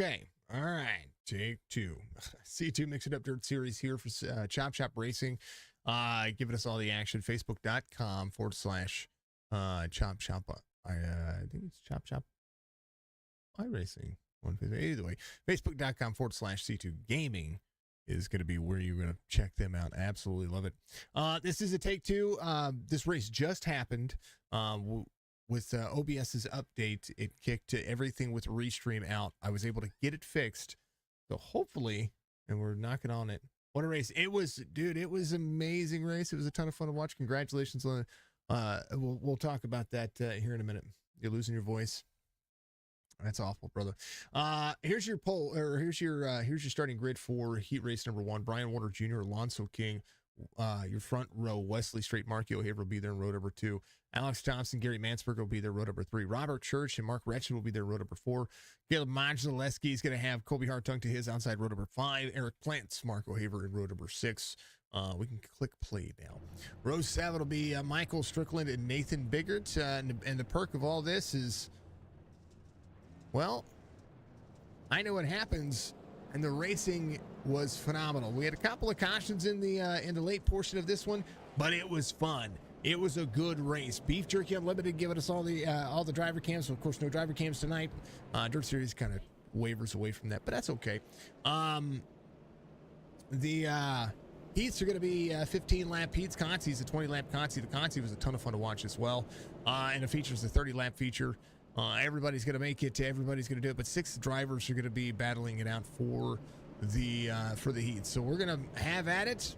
Okay. All right. Take two. C2 Mix It Up Dirt Series here for Chop Shop Racing. Giving us all the action. Facebook.com / Chop Shop. I think it's Chop Shop iRacing. Either way, Facebook.com / C2 Gaming is going to be where you're going to check them out. Absolutely love it. This is a take two. This race just happened. With OBS's update, it kicked everything with Restream out. I was able to get it fixed. So hopefully, and we're knocking on it. What a race. It was, dude, it was an amazing race. It was a ton of fun to watch. Congratulations on we'll talk about that here in a minute. You're losing your voice. That's awful, brother. Here's your poll, or here's your starting grid for heat race number 1. Brian Warner Jr., Alonso King, your front row. Wesley Straight, Mark O'Haver will be there in row number 2. Alex Thompson, Gary Mansberg will be there, row number 3. Robert Church and Mark Retchen will be there, row number 4. Caleb Modulewski is going to have Colby Hartung to his outside, row number 5. Eric Plants, Mark O'Haver in row number 6. We can click play now. Row 7 will be Michael Strickland and Nathan Biggert. And the perk of all this is, well, I know what happens, and the racing was phenomenal. We had a couple of cautions in the late portion of this one, but it was fun. It was a good race. Beef Jerky Unlimited giving us all the driver cams. So of course, no driver cams tonight. Dirt Series kind of wavers away from that, but that's okay. The heats are going to be 15-lap heats. Conti's a 20-lap Conti. The Conti was a ton of fun to watch as well. And it features a 30-lap feature. Everybody's going to make it. Everybody's going to do it. But 6 drivers are going to be battling it out for the heat. So we're going to have at it.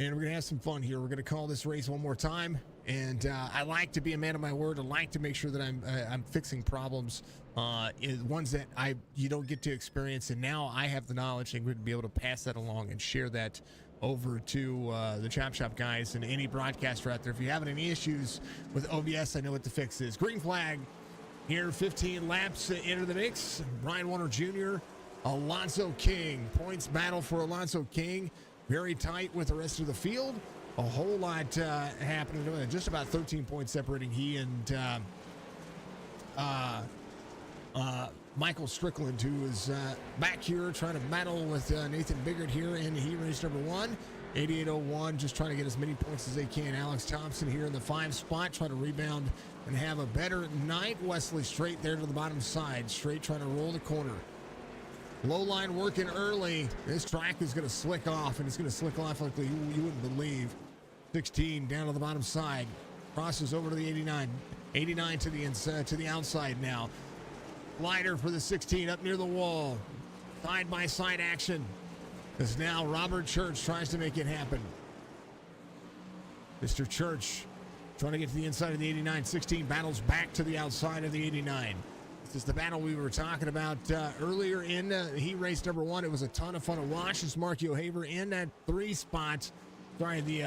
And we're going to have some fun here. We're going to call this race one more time. And I like to be a man of my word. I like to make sure that I'm fixing problems, ones that you don't get to experience. And now I have the knowledge and going to be able to pass that along and share that over to the Chop Shop guys and any broadcaster out there. If you have any issues with OBS, I know what the fix is. Green flag here, 15 laps into the mix. Brian Warner Jr., Alonso King. Points battle for Alonso King. Very tight with the rest of the field. A whole lot happening. Just about 13 points separating he and Michael Strickland, who is back here trying to battle with Nathan Biggert here in heat race number 1. 88.01, just trying to get as many points as they can. Alex Thompson here in the 5 spot, trying to rebound and have a better night. Wesley Straight there to the bottom side. Straight trying to roll the corner. Low line working early. This track is going to slick off, and it's going to slick off like you wouldn't believe. 16 down to the bottom side. Crosses over to the 89. 89 to the inside, to the outside now. Glider for the 16 up near the wall. Side-by-side action. As now Robert Church tries to make it happen. Mr. Church trying to get to the inside of the 89. 16 battles back to the outside of the 89. This is the battle we were talking about earlier in heat race number 1. It was a ton of fun to watch. It's Mark O'Haver in that 3 spot. Sorry, 3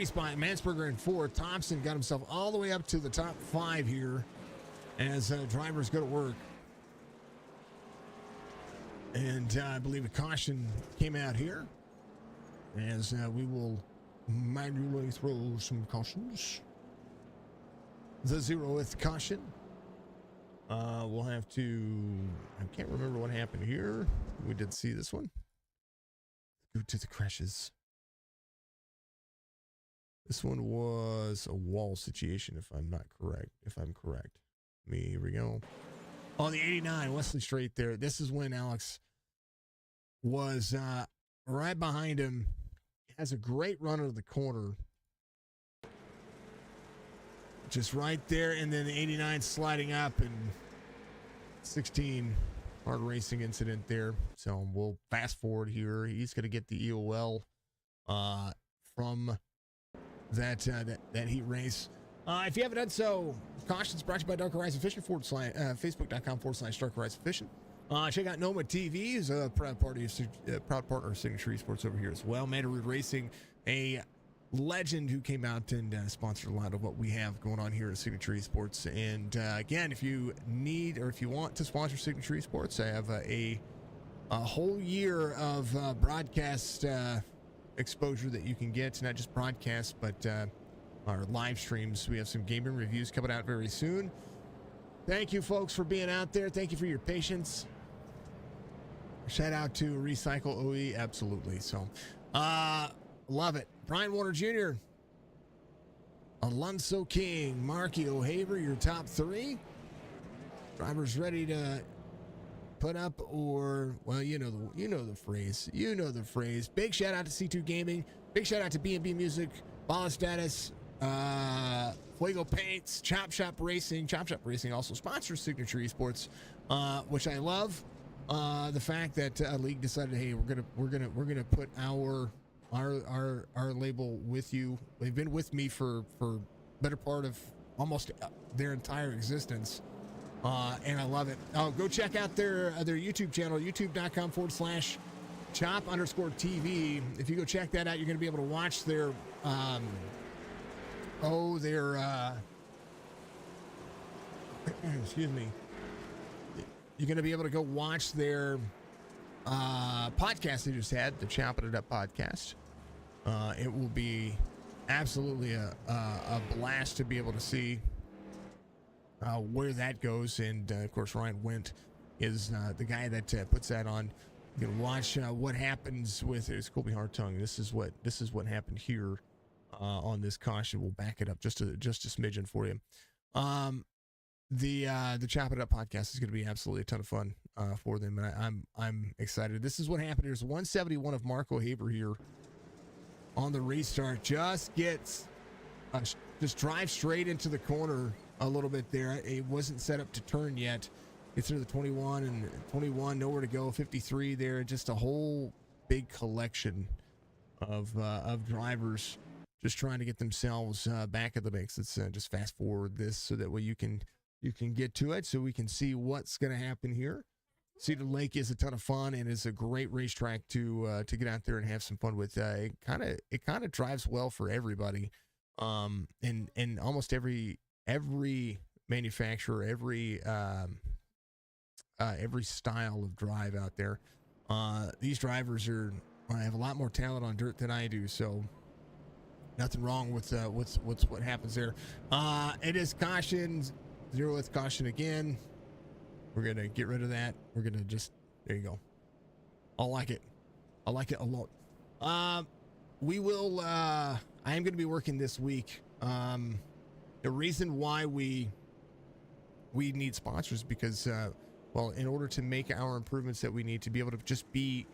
spot. Mansberger in 4. Thompson got himself all the way up to the top 5 here as drivers go to work. And I believe a caution came out here as we will manually throw some cautions. The 0th caution. We'll have to, I can't remember what happened here. We did see this one. Go to the crashes. This one was a wall situation, if I'm correct. Here we go. On the 89, Wesley Straight there. This is when Alex was right behind him. Has a great run into the corner. Just right there, and then the 89 sliding up, and 16 hard racing incident there. So we'll fast forward here. He's going to get the EOL from that heat race. If you haven't done so, cautions brought to you by Dark Horizon Fishing, Facebook.com / Dark Horizon Fishing. Check out Noma TV, who's a proud partner of Signature Esports over here as well. Mandarin Racing, a legend who came out and sponsored a lot of what we have going on here at Signature Esports. And again, if you need or if you want to sponsor Signature Esports, I have a whole year of broadcast exposure that you can get. Not just broadcasts, but our live streams. We have some gaming reviews coming out very soon. Thank you, folks, for being out there. Thank you for your patience. Shout out to Recycle OE. Absolutely. So, love it. Brian Warner Jr., Alonso King, Marky O'Haver, your top three. Drivers ready to put up or, well, you know the phrase. You know the phrase. Big shout out to C2 Gaming. Big shout out to B&B Music, Ball Status, Fuego Paints, Chop Shop Racing. Chop Shop Racing also sponsors Signature Esports, which I love. The fact that League decided, hey, we're gonna put our label with you. They've been with me for better part of almost their entire existence, and I love it. Go check out their YouTube channel, youtube.com/chop_TV. If you go check that out, you're gonna be able to watch their excuse me. You're going to be able to go watch their podcast they just had, the Chopping It Up podcast. It will be absolutely a blast to be able to see where that goes. And, of course, Ryan Wendt is the guy that puts that on. You can watch what happens with it's Colby Hartung. This is what happened here on this caution. We'll back it up just a smidgen for you. The Chop It Up podcast is going to be absolutely a ton of fun for them, and I'm excited. This is what happened. There's 171 of Marco Haber here on the restart. Just drive straight into the corner a little bit there. It wasn't set up to turn yet. It's into the 21 and 21, nowhere to go. 53 there. Just a whole big collection of drivers just trying to get themselves back at the mix. Let's just fast forward this so that way you can get to it, so we can see what's going to happen here. Cedar Lake is a ton of fun and is a great racetrack to get out there and have some fun with. It kind of drives well for everybody, and almost every manufacturer, every style of drive out there. These drivers have a lot more talent on dirt than I do, so nothing wrong with what happens there. It is cautions. 0 with caution again. We're going to get rid of that. We're going to there you go. I like it a lot. We will, I am going to be working this week. The reason why we need sponsors because, in order to make our improvements that we need to be able to just be,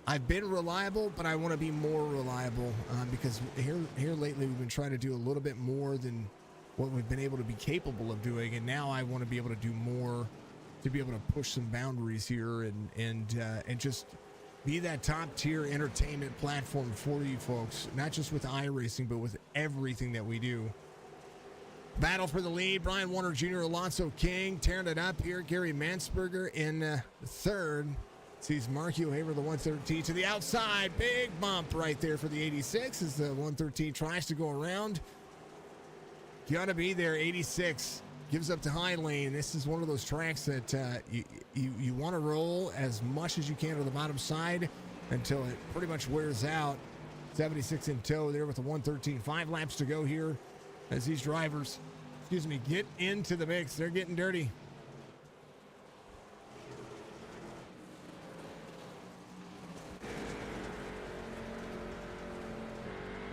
I've been reliable, but I want to be more reliable because here lately we've been trying to do a little bit more than what we've been able to be capable of doing, and now I want to be able to do more to be able to push some boundaries here and just be that top tier entertainment platform for you folks, not just with iRacing but with everything that we do. Battle for the lead, Brian Warner Jr., Alonso King tearing it up here. Gary Mansberger in third. Sees Marky O'Haver, the 113 to the outside. Big bump right there for the 86 as the 113 tries to go around. Gotta be there. 86 gives up to high lane. This is one of those tracks that you want to roll as much as you can to the bottom side until it pretty much wears out. 76 in tow there with the 113. 5 laps to go here as these drivers, get into the mix. They're getting dirty.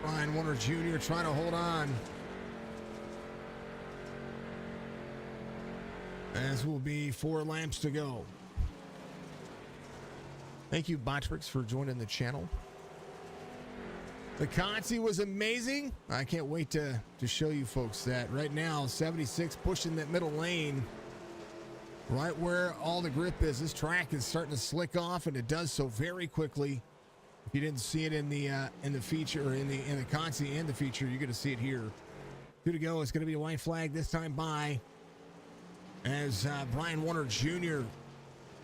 Brian Warner Jr. trying to hold on. As will be 4 laps to go. Thank you, Botrix, for joining the channel. The Consi was amazing. I can't wait to show you folks that. Right now, 76 pushing that middle lane. Right where all the grip is. This track is starting to slick off, and it does so very quickly. If you didn't see it in the feature, or in the Consi and the feature, you're going to see it here. 2 to go. It's going to be a white flag this time by as Brian Warner Jr.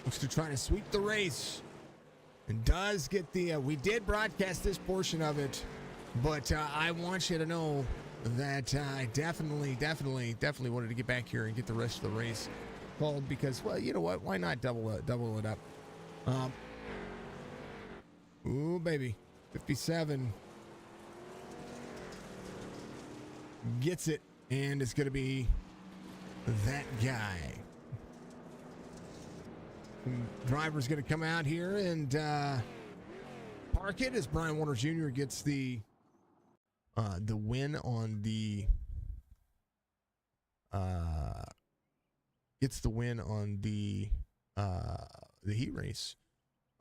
looks to try to sweep the race and does get the we did broadcast this portion of it, but I want you to know that I definitely wanted to get back here and get the rest of the race called because, well, you know what, why not double it up. Ooh, baby, 57 gets it, and it's going to be that guy. Driver's going to come out here and park it as Brian Warner Jr. gets the win on the heat race.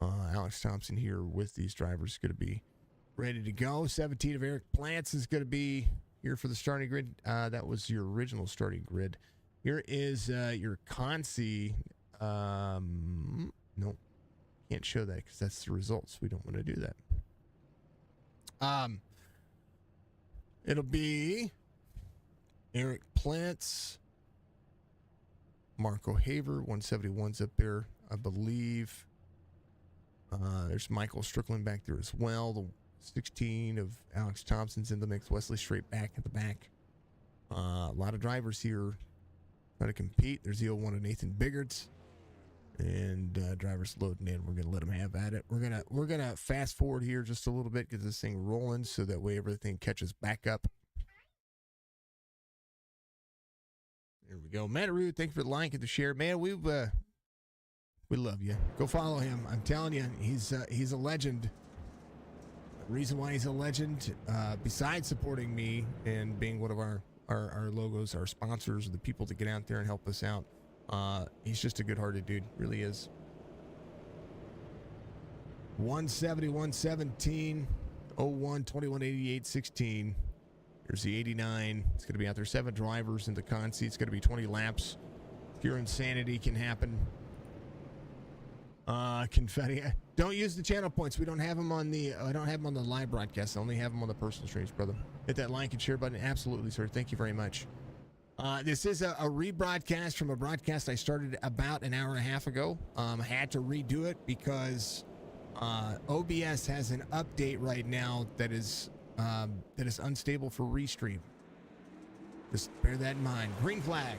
Alex Thompson here with these drivers is going to be ready to go. 17 of Eric Plants is going to be here for the starting grid. That was your original starting grid. Here is your Consi. No, can't show that because that's the results. We don't want to do that. It'll be Eric Plants, Marco Haver, 171's up there, I believe. There's Michael Strickland back there as well. The 16 of Alex Thompson's in the mix. Wesley Straight back at the back. A lot of drivers here trying to compete. There's the 01 of Nathan Biggards. And drivers loading in. We're gonna let them have at it. We're gonna fast forward here just a little bit, get this thing rolling, so that way everything catches back up. There we go. Matt Rude, thank you for the like and the share, man. We love you. Go follow him. I'm telling you, he's a legend. The reason why he's a legend, besides supporting me and being one of our logos, our sponsors, the people that get out there and help us out. He's just a good-hearted dude, really is. 170, 117, 01, 21, 88, 16. Here's the 89. It's going to be out there. 7 drivers in the con seat. It's going to be 20 laps. Pure insanity can happen. Confetti. Don't use the channel points. We don't have them on the. I don't have them on the live broadcast. I only have them on the personal streams, brother. Hit that like and share button. Absolutely, sir. Thank you very much. This is a rebroadcast from a broadcast I started about an hour and a half ago. I had to redo it because OBS has an update right now that is unstable for restream. Just bear that in mind. Green flag.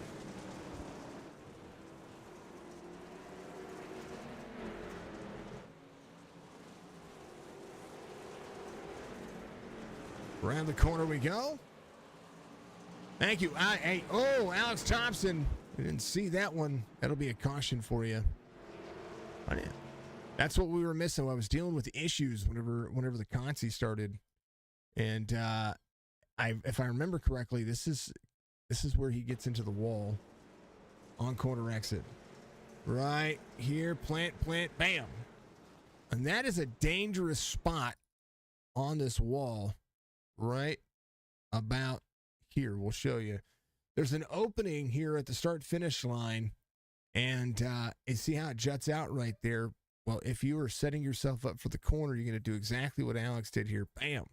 Around the corner we go. Thank you. Alex Thompson. I didn't see that one. That'll be a caution for you. That's what we were missing. I was dealing with issues whenever the consi started, and if I remember correctly, this is where he gets into the wall on corner exit. Right here, plant, bam, and that is a dangerous spot on this wall. Right about here, we'll show you. There's an opening here at the start-finish line, and you see how it juts out right there. Well, if you are setting yourself up for the corner, you're going to do exactly what Alex did here. Bam!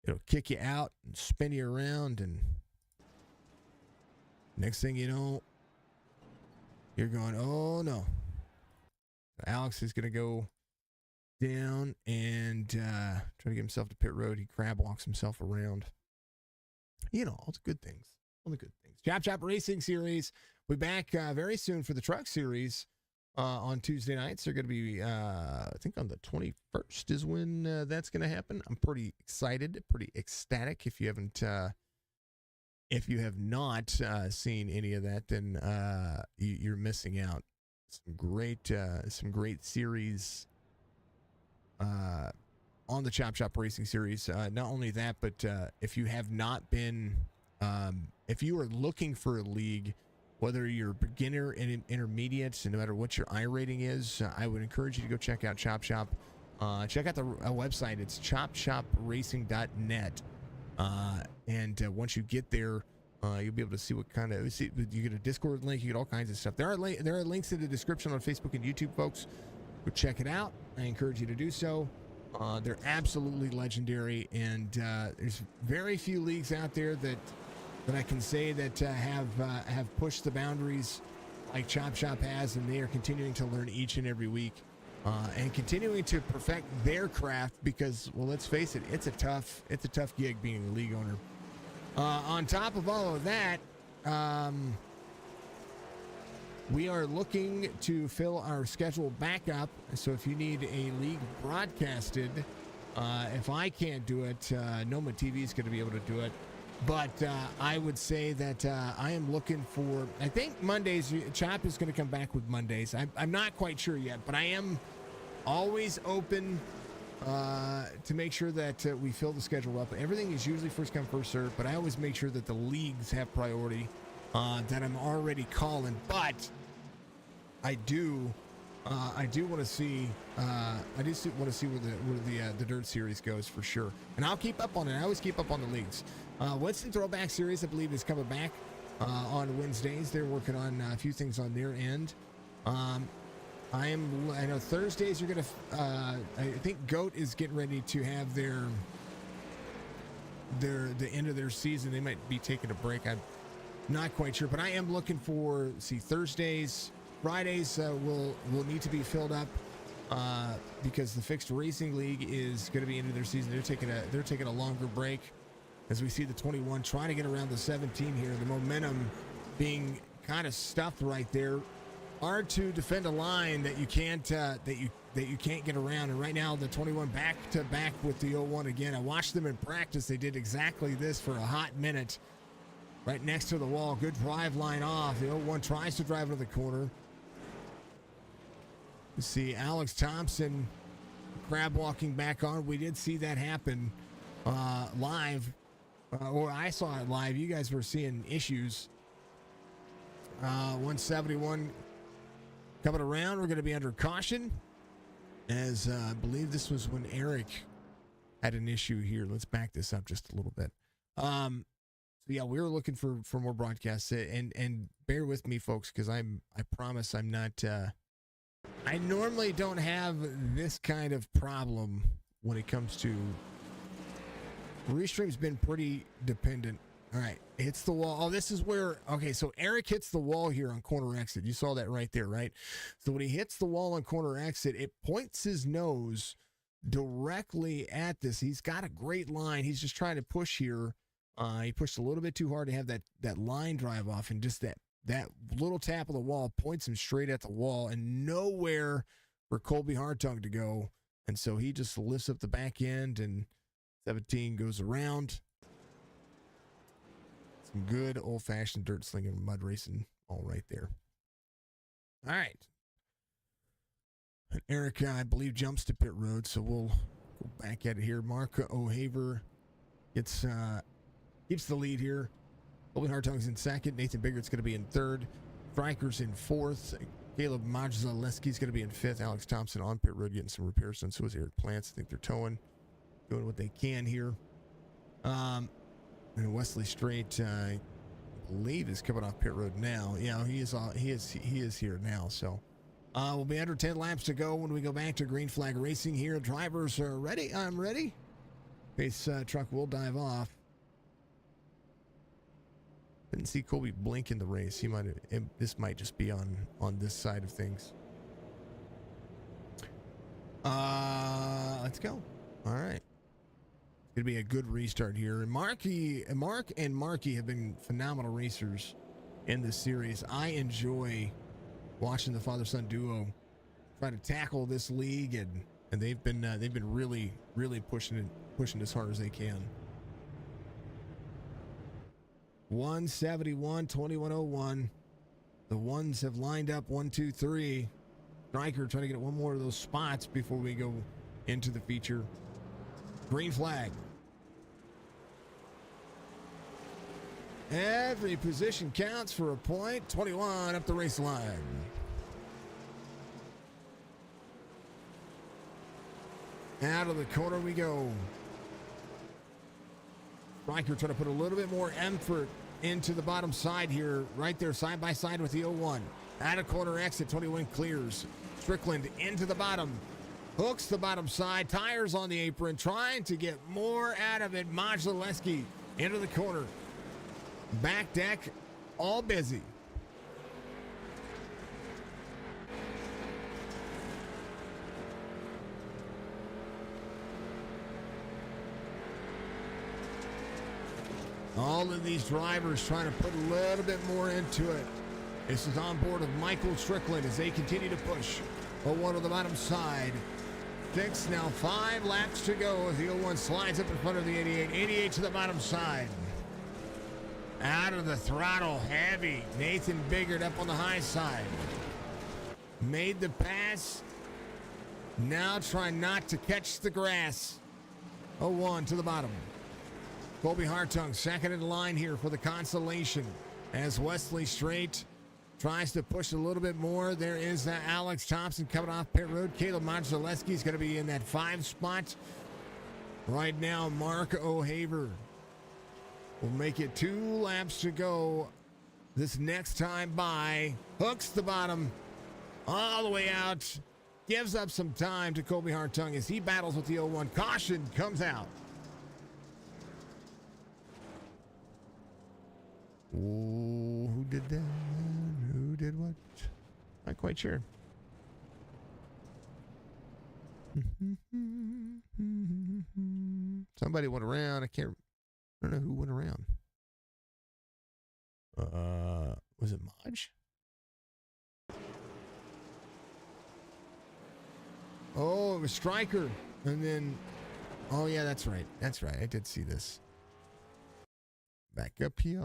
It'll kick you out and spin you around, and next thing you know, you're going, oh no. Alex is going to go down and try to get himself to pit road. He crab walks himself around. You know, all the good things. All the good things. Chop Racing Series. We'll be back very soon for the Truck Series on Tuesday nights. They're going to be, I think on the 21st is when that's going to happen. I'm pretty excited, pretty ecstatic. If you have not seen any of that, then you're missing out. Some great series on the Chop Racing Series. Not only that, but if you have not been, if you are looking for a league, whether you're beginner and intermediate, no matter what your iRating is, I would encourage you to go check out Chop Shop. Check out the website. It's chopshopracing.net. And once you get there, you'll be able to see what kind of, you get a Discord link, you get all kinds of stuff. There are links in the description on Facebook and YouTube, folks. Go check it out. I encourage you to do so. They're absolutely legendary, and there's very few leagues out there that I can say that have pushed the boundaries like Chop Shop has, and they are continuing to learn each and every week, and continuing to perfect their craft. Because, well, let's face it, it's a tough gig being a league owner. On top of all of that, we are looking to fill our schedule back up. So if you need a league broadcasted, if I can't do it, Noma TV is going to be able to do it. But I would say that I am looking for, I think Mondays, Chop is going to come back with Mondays. I'm not quite sure yet, but I am always open to make sure that we fill the schedule up. Everything is usually first come, first serve, but I always make sure that the leagues have priority that I'm already calling. But I do want to see. I do want to see where the Dirt Series goes for sure, and I'll keep up on it. I always keep up on the leagues. Winston Throwback Series, I believe, is coming back on Wednesdays. They're working on a few things on their end. I know Thursdays are gonna. I think Goat is getting ready to have the end of their season. They might be taking a break. I'm not quite sure, but I am looking for Thursdays. Fridays will need to be filled up because the Fixed Racing League is going to be into their season. They're taking a longer break as we see the 21 trying to get around the 17 here. The momentum being kind of stuffed right there. Hard to defend a line that you can't get around. And right now the 21 back to back with the 01 again. I watched them in practice. They did exactly this for a hot minute. Right next to the wall. Good drive line off. The 01 tries to drive into the corner. You see Alex Thompson crab walking back on. We did see that happen live. Or I saw it live. You guys were seeing issues. 171 coming around. We're going to be under caution. As I believe this was when Eric had an issue here. Let's back this up just a little bit. So yeah, we were looking for more broadcasts, and bear with me, folks, because I promise I'm not. I normally don't have this kind of problem when it comes to Restream's been pretty dependent. All right, hits the wall. Oh, this is where. Okay, so Eric hits the wall here on corner exit. You saw that right there, right? So when he hits the wall on corner exit, it points his nose directly at this. He's got a great line. He's just trying to push here. He pushed a little bit too hard to have that line drive off, and just that little tap of the wall points him straight at the wall and nowhere for Colby Hartung to go. And so he just lifts up the back end, and 17 goes around. Some good old-fashioned dirt slinging, mud racing all right there. All right. And Eric, I believe, jumps to pit road, so we'll go back at it here. Mark O'Haver gets... keeps the lead here. Colby Hartung's in second. Nathan Biggert's going to be in third. Stryker's in fourth. Caleb Majzaleski's going to be in fifth. Alex Thompson on pit road getting some repairs done. So is Eric Plants. I think they're doing what they can here. And Wesley Strait, I believe, is coming off pit road now. Yeah, he is here now. So we'll be under 10 laps to go when we go back to green flag racing here. Drivers are ready. I'm ready. Pace truck will dive off. Didn't see Colby blink in the race. He might. This might just be on this side of things. Let's go. All right. It's gonna be a good restart here. And Mark and Marky have been phenomenal racers in this series. I enjoy watching the father-son duo try to tackle this league, and they've been really pushing as hard as they can. 171, 2101. The ones have lined up 1, 2, 3. Stryker trying to get one more of those spots before we go into the feature. Green flag. Every position counts for a point. 21 up the race line. Out of the corner we go. Stryker trying to put a little bit more effort into the bottom side here, right there, side by side with the 01. Out of corner exit, 21 clears. Strickland into the bottom, hooks the bottom side, tires on the apron, trying to get more out of it. Majzaleski into the corner. Back deck, all busy. All of these drivers trying to put a little bit more into it. This is on board of Michael Strickland as they continue to push. 01 on the bottom side. 6, now 5 laps to go as the 01 slides up in front of the 88. 88 to the bottom side. Out of the throttle, heavy. Nathan Biggert up on the high side. Made the pass. Now trying not to catch the grass. 0-1 to the bottom. Colby Hartung second in line here for the consolation as Wesley Straight tries to push a little bit more. There is Alex Thompson coming off pit road. Caleb Modzelewski is going to be in that 5 spot. Right now, Mark O'Haver will make it 2 laps to go this next time by. Hooks the bottom all the way out. Gives up some time to Colby Hartung as he battles with the 0-1. Caution comes out. Oh, who did that? Who did what? Not quite sure. Somebody went around. I don't know who went around. Was it Maj? Oh, it was Stryker. And then, oh yeah, that's right. That's right. I did see this. Back up here.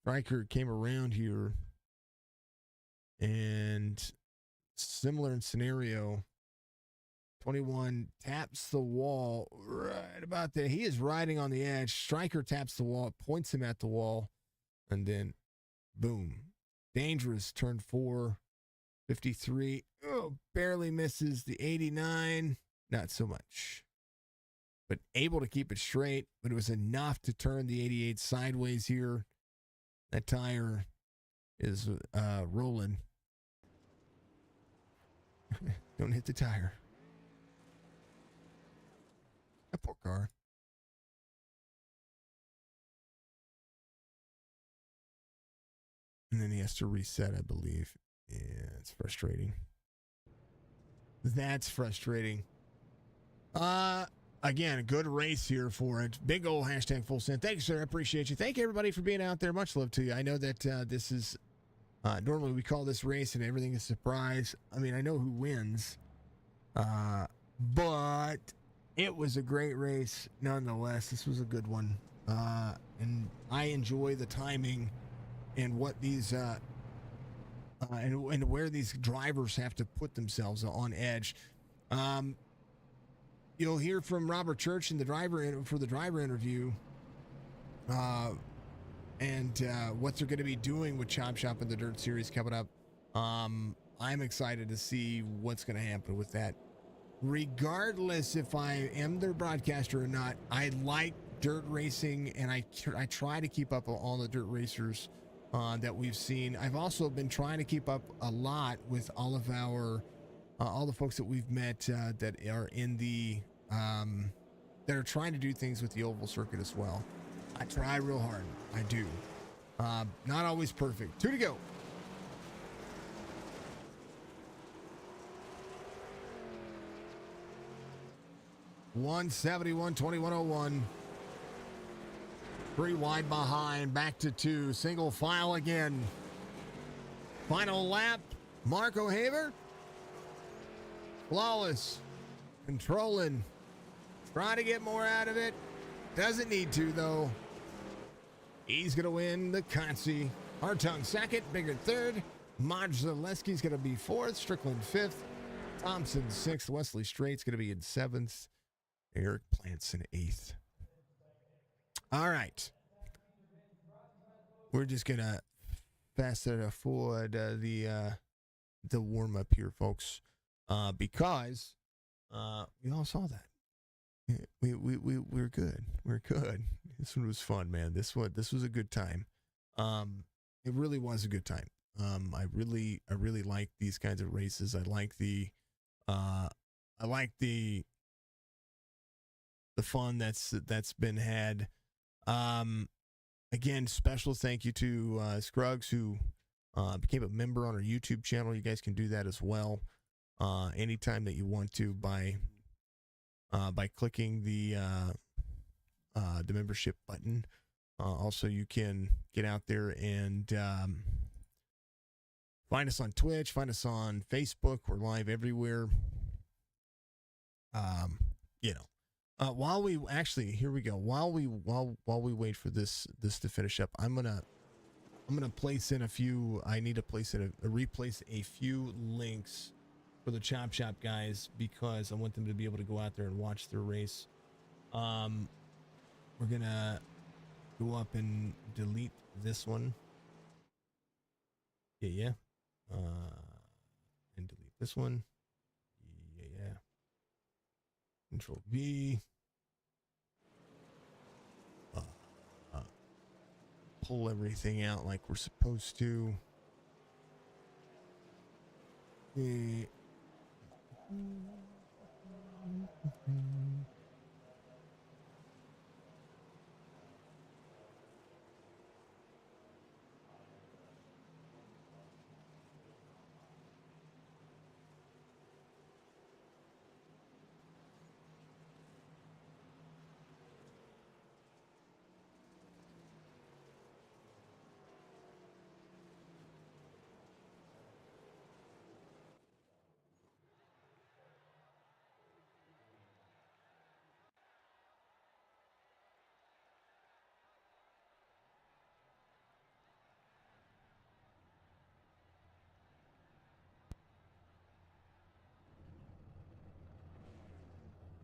Stryker came around here. And similar in scenario. 21 taps the wall right about there. He is riding on the edge. Stryker taps the wall, points him at the wall, and then boom. Dangerous, turn 4, 53. Oh, barely misses the 89. Not so much. But able to keep it straight, but it was enough to turn the 88 sideways here. That tire is rolling. Don't hit the tire. That poor car. And then he has to reset, I believe. Yeah, it's frustrating. That's frustrating. Again, a good race here for it. Big old hashtag full send. Thank you, sir. I appreciate you. Thank you, everybody, for being out there. Much love to you. I know that this is normally we call this race and everything is a surprise. I mean, I know who wins, but it was a great race nonetheless. This was a good one, and I enjoy the timing and what these and where these drivers have to put themselves on edge. You'll hear from Robert Church in the driver interview, and what they're going to be doing with Chop Shop and the Dirt Series coming up. I'm excited to see what's going to happen with that. Regardless if I am their broadcaster or not, I like dirt racing, and I try to keep up with all the dirt racers that we've seen. I've also been trying to keep up a lot with all of our all the folks that we've met that are in the that are trying to do things with the oval circuit as well. I try real hard. I do. Not always perfect. 2 to go. $171, 2101. 3 wide behind, back to 2. Single file again. Final lap. Mark O'Haver. Flawless. Controlling. Trying to get more out of it. Doesn't need to, though. He's going to win the Consi. Hartung second. Biggert third. Modzelewski's going to be fourth. Strickland fifth. Thompson sixth. Wesley Straight's going to be in seventh. Eric Plants in eighth. All right. We're just going to fast it forward the warm-up here, folks, because we all saw that. We're good. We're good. This one was fun, man. This was a good time. It really was a good time. I really like these kinds of races. I like the fun that's been had. Again, special thank you to Scruggs, who became a member on our YouTube channel. You guys can do that as well anytime that you want to by clicking the membership button. Also, you can get out there and find us on Twitch, find us on Facebook. We're live everywhere. Here we go. While we wait for this to finish up, I'm gonna place in a few. I need to replace a few links for the Chop Shop guys because I want them to be able to go out there and watch their race. We're gonna go up and delete this one. Yeah. And delete this one. Yeah. Control V. Pull everything out like we're supposed to.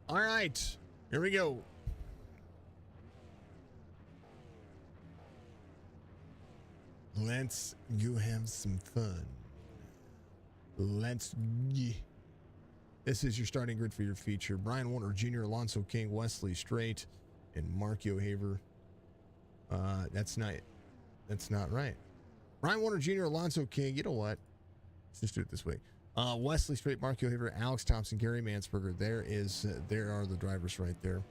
All right, here we go. Let's go have some fun. This is your starting grid for your feature. Brian Warner Jr., Alonso King, Wesley Strait, and Mark O'Haver. That's not right. Brian Warner Jr., Alonso King. You know what? Let's just do it this way. Wesley Strait, Mark O'Haver, Alex Thompson, Gary Mansberger. There are the drivers right there.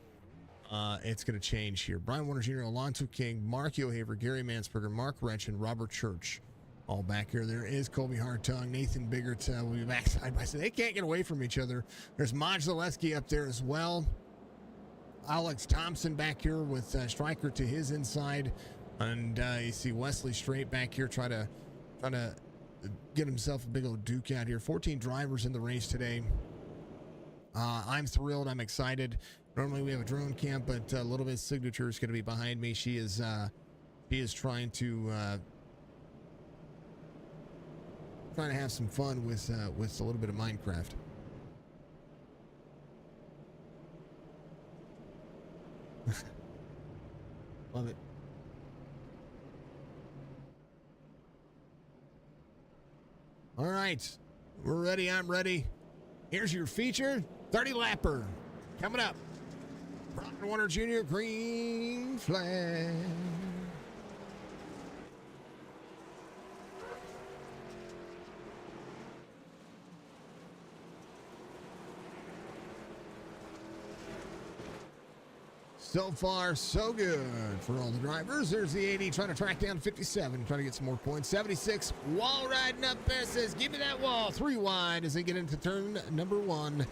It's going to change here. Brian Warner Jr., Alonso King, Mark O'Haver, Gary Mansberger, Mark Wrench, and Robert Church. All back here. There is Colby Hartung, Nathan Biggert will be back side by side. They can't get away from each other. There's Maj Zaleski up there as well. Alex Thompson back here with Stryker to his inside. And you see Wesley Strait back here trying to get himself a big old Duke out here. 14 drivers in the race today. I'm thrilled. I'm excited. Normally we have a drone cam, but a little bit of Signature is going to be behind me. She is trying to have some fun with a little bit of Minecraft. Love it. All right, we're ready. I'm ready. Here's your feature 30 lapper coming up. Brian Warner Jr. green flag. So far, so good for all the drivers. There's the 80 trying to track down 57, trying to get some more points. 76, wall riding up there, says, give me that wall. 3 wide as they get into turn number 1.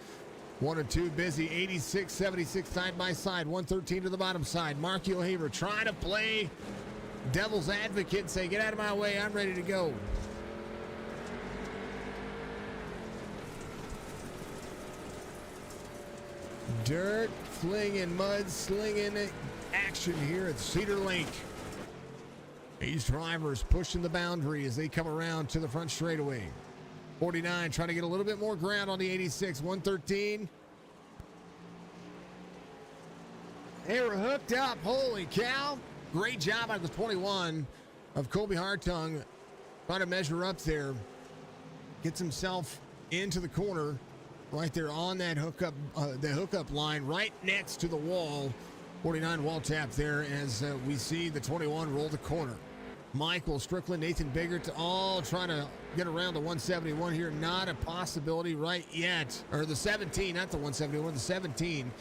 1 and 2 busy. 86, 76 side by side. 113 to the bottom side. Mark O'Haver trying to play devil's advocate and say, get out of my way. I'm ready to go. Dirt flinging, mud slinging action here at Cedar Lake. These drivers pushing the boundary as they come around to the front straightaway. 49 trying to get a little bit more ground on the 86. 113. They were hooked up. Holy cow. Great job out of the 21 of Colby Hartung. Trying to measure up there. Gets himself into the corner. Right there on that hookup line, right next to the wall. 49 wall tap there as we see the 21 roll the corner. Michael Strickland, Nathan Biggert, all trying to get around the 171 here. Not a possibility right yet. Or the 17, not the 171, the 17.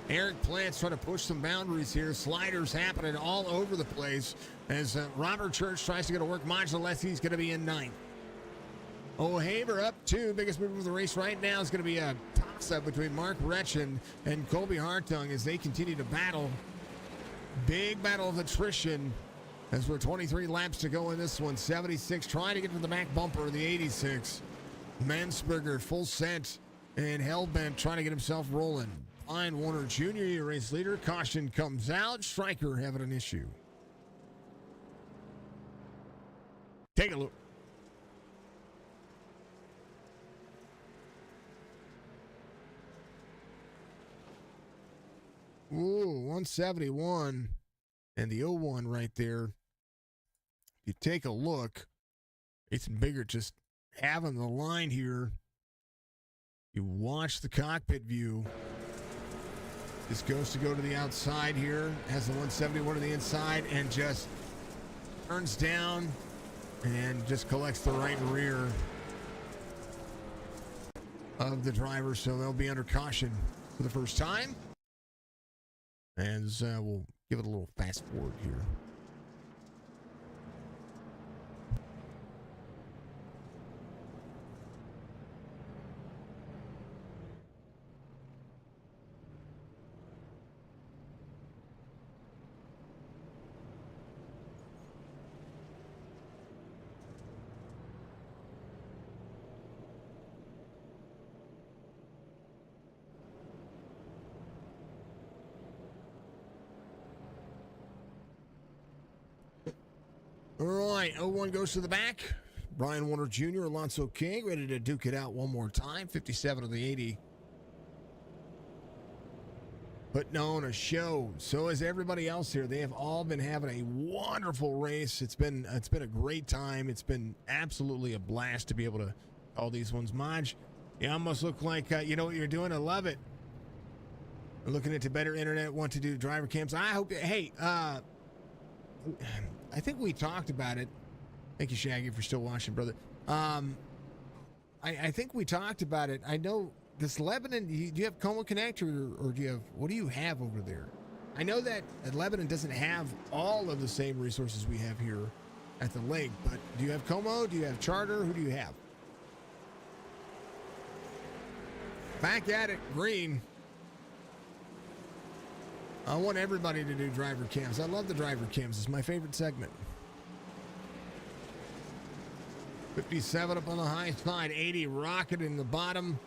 Eric Plant's trying to push some boundaries here. Sliders happening all over the place as Robert Church tries to get to work. Maj Zaleski's going to be in 9th. O'Haver up 2. Biggest move of the race right now is going to be a toss-up between Mark Retchen and Colby Hartung as they continue to battle. Big battle of attrition as we're 23 laps to go in this one. 76 trying to get to the back bumper of the 86. Mansberger full set and hellbent trying to get himself rolling. Brian Warner Jr., your race leader. Caution comes out. Striker having an issue. Take a look. Ooh, 171. And the 01 right there. If you take a look, Ethan Bigger just having the line here. You watch the cockpit view. This goes to go to the outside here. Has the 171 to the inside and just turns down and just collects the right and rear of the driver. So they'll be under caution for the first time. And we'll give it a little fast forward here. All right, 01 goes to the back. Brian Warner Jr., Alonso King, ready to duke it out one more time. 57 of the 80. Putting on a show. So is everybody else here. They have all been having a wonderful race. It's been a great time. It's been absolutely a blast to be able to call these ones. Maj, you almost look like you know what you're doing. I love it. Looking into better internet, want to do driver cams. I hope, hey, I think we talked about it. Thank you, Shaggy, for still watching, brother. I think we talked about it. I know this Lebanon, do you have Como Connect or do you have, what do you have over there? I know that Lebanon doesn't have all of the same resources we have here at the lake, but do you have Como? Do you have Charter? Who do you have? Back at it, Green. I want everybody to do driver cams. I love the driver cams. It's my favorite segment. 57 up on the high side, 80 rocket in the bottom.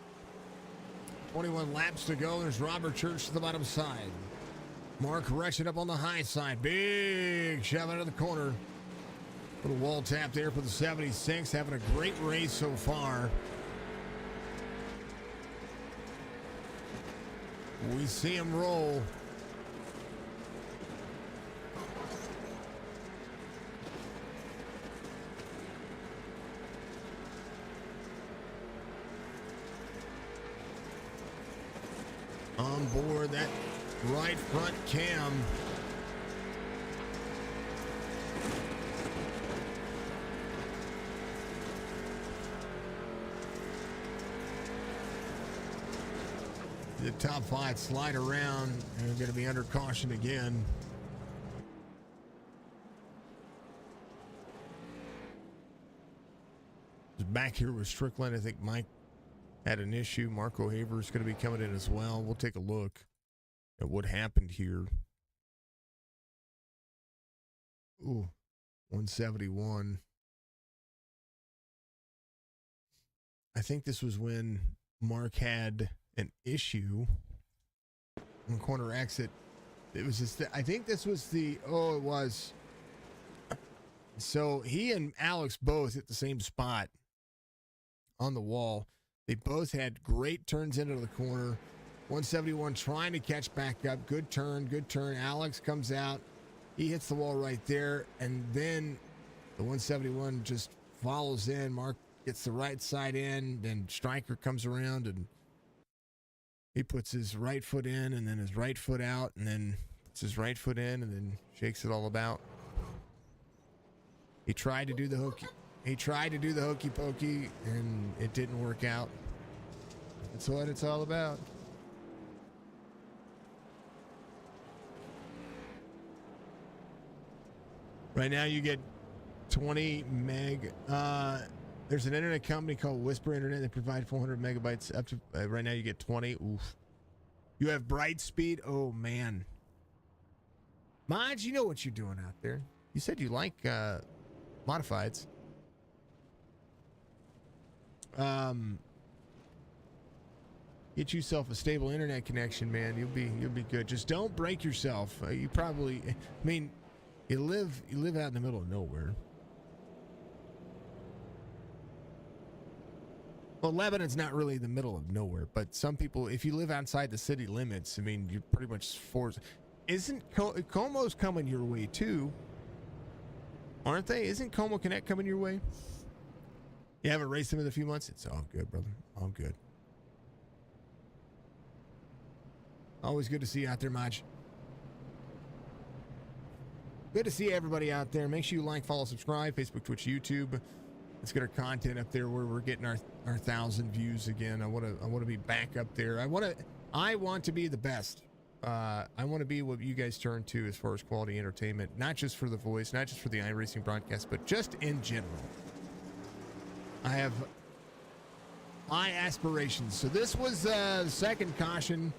21 laps to go. There's Robert Church to the bottom side. Mark Retched up on the high side. Big shove out of the corner. Little wall tap there for the 76. Having a great race so far. We see him roll. On board that right front cam. The top 5 slide around and we're going to be under caution again. Back here with Strickland, I think Mike had an issue. Marco Haver is going to be coming in as well. We'll take a look at what happened here. Ooh, 171. I think this was when Mark had an issue on corner exit. It was just, I think this was the, oh, it was. So he and Alex both hit the same spot on the wall. They both had great turns into the corner. 171 trying to catch back up. Good turn, good turn. Alex comes out. He hits the wall right there. And then the 171 just follows in. Mark gets the right side in. Then Stryker comes around and he puts his right foot in and then his right foot out. And then puts his right foot in and then shakes it all about. He tried to do the hooky. He tried to do the hokey pokey and it didn't work out. That's what it's all about. Right now you get 20 meg. There's an internet company called Whisper Internet that provides 400 megabytes up to right now you get 20. Oof. You have bright speed. Oh man. Maj, you know what you're doing out there. You said you like modifieds. Get yourself a stable internet connection, man. You'll be good. Just don't break yourself. You probably, I mean, you live out in the middle of nowhere. Well, Lebanon's not really the middle of nowhere, but some people, if you live outside the city limits, I mean, you're pretty much forced. Isn't Como's coming your way too? Aren't they? Isn't Como Connect coming your way? You haven't raced them in a few months? It's all good, brother. All good. Always good to see you out there, Maj. Good to see everybody out there. Make sure you like, follow, subscribe, Facebook, Twitch, YouTube. Let's get our content up there where we're getting our 1,000 views again. I want to be back up there. I want to be the best. I want to be what you guys turn to as far as quality entertainment, not just for the voice, not just for the iRacing broadcast, but just in general. I have high aspirations. So this was the second caution.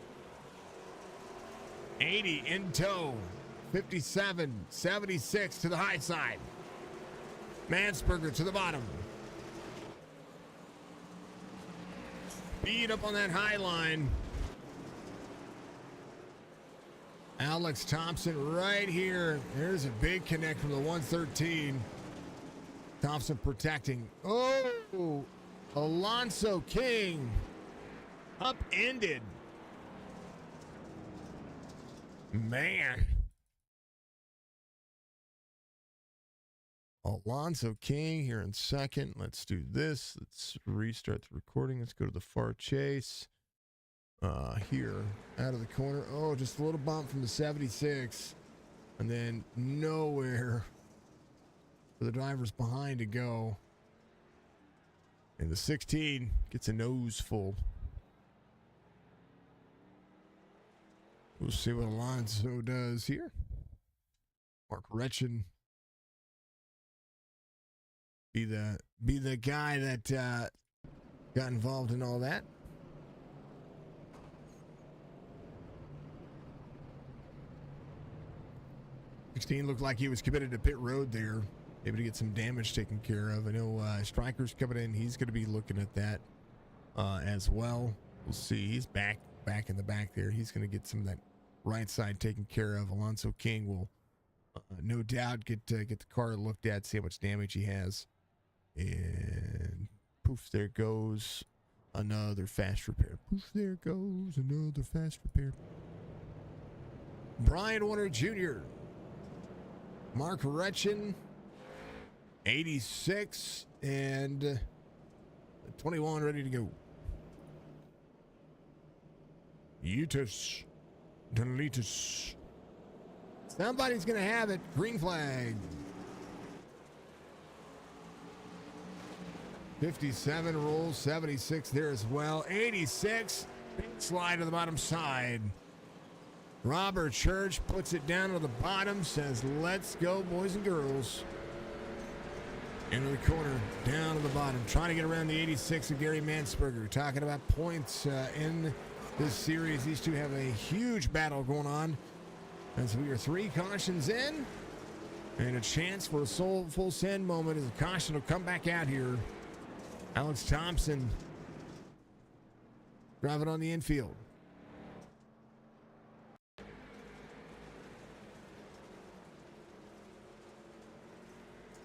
80 in tow. 57, 76 to the high side. Mansberger to the bottom. Speed up on that high line. Alex Thompson right here. There's a big connect from the 113. Thompson protecting. Oh, Alonso King. Upended. Man. Alonso King here in second. Let's do this. Let's restart the recording. Let's go to the far chase. Here, out of the corner. Oh, just a little bump from the 76. And then nowhere for the drivers behind to go. And the 16 gets a nose full. We'll see what Alonso does here. Mark Retchen. Be the guy that got involved in all that. $16 looked like he was committed to pit road there, able to get some damage taken care of. I know Stryker's coming in; he's going to be looking at that as well. We'll see. He's back in the back there. He's going to get some of that right side taken care of. Alonso King will no doubt get the car looked at, see how much damage he has. And poof, there goes another fast repair. Poof, there goes another fast repair. Brian Warner Jr., Mark Retchen, 86, and 21 ready to go. Yutas, Donalitas. Somebody's going to have it. Green flag. 57 rolls, 76 there as well. 86, big slide to the bottom side. Robert Church puts it down to the bottom, says, let's go, boys and girls. Into the corner, down to the bottom, trying to get around the 86 of Gary Mansberger. Talking about points in this series. These two have a huge battle going on. As we are 3 cautions in, and a chance for a full send moment as the caution will come back out here. Alex Thompson driving on the infield.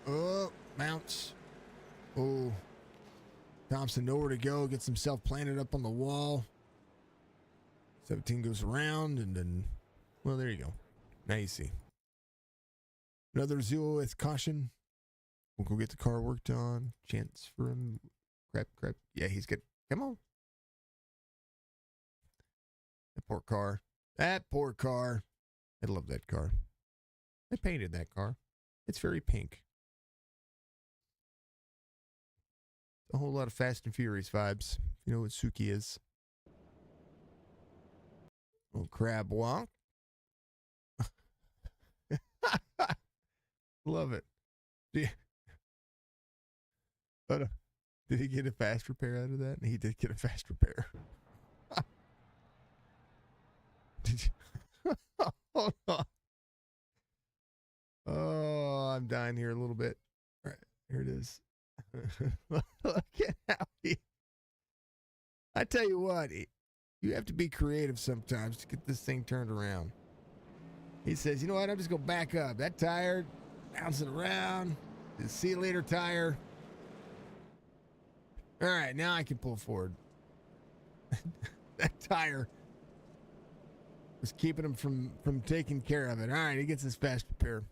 Oh, mounts. Oh, Thompson nowhere to go. Gets himself planted up on the wall. 17 goes around and then, well, there you go. Now you see. Another 0 with caution. We'll go get the car worked on. Chance for him. Crap. Yeah, he's good. Come on. That poor car. I love that car. I painted that car. It's very pink. A whole lot of Fast and Furious vibes. You know what Suki is. Oh, crab walk. Love it. Did he get a fast repair out of that? He did get a fast repair. Did you? Hold on. Oh, I'm dying here a little bit. All right, here it is. Look at how I tell you what, You have to be creative sometimes to get this thing turned around. He says, you know what? I'm just going to back up. That tire, bounce it around. See you later, tire. All right, now I can pull forward. That tire was keeping him from taking care of it. All right, he gets his fast repair.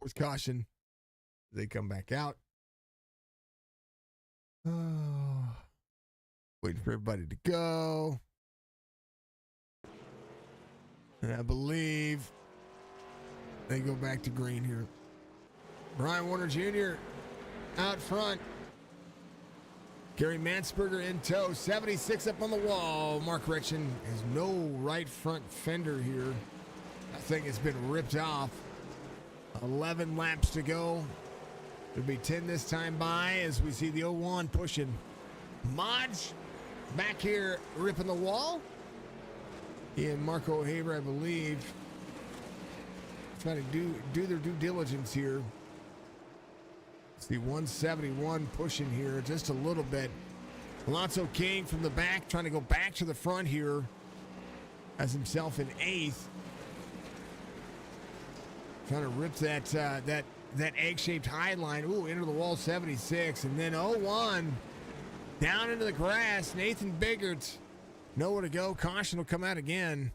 With caution, they come back out. Oh, waiting for everybody to go. And I believe they go back to green here. Brian Warner Jr. out front. Gary Mansberger in tow. 76 up on the wall. Mark Richen has no right front fender here. That thing has been ripped off. 11 laps to go. It'll be 10 this time by as we see the 01 pushing. Modge back here ripping the wall. He and Marco Haber, I believe, trying to do their due diligence here. It's the 171 pushing here just a little bit. Alonso King from the back trying to go back to the front here as himself in 8th. Trying to rip that egg-shaped high line. Ooh, into the wall 76. And then 01 down into the grass. Nathan Biggert nowhere to go. Caution will come out again.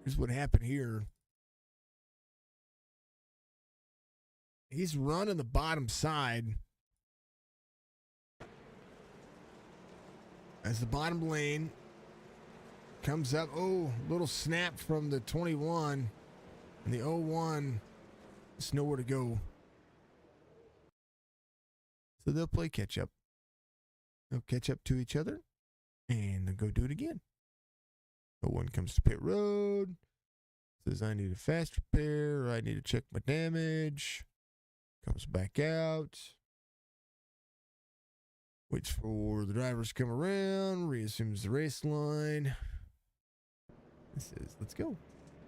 Here's what happened here. He's running the bottom side. As the bottom lane comes up. Oh, little snap from the 21. And the 01 is nowhere to go. So they'll play catch up. They'll catch up to each other. And they'll go do it again. 01 comes to pit road. Says, I need a fast repair. I need to check my damage. Comes back out. Waits for the drivers to come around. Reassumes the race line. This is, let's go.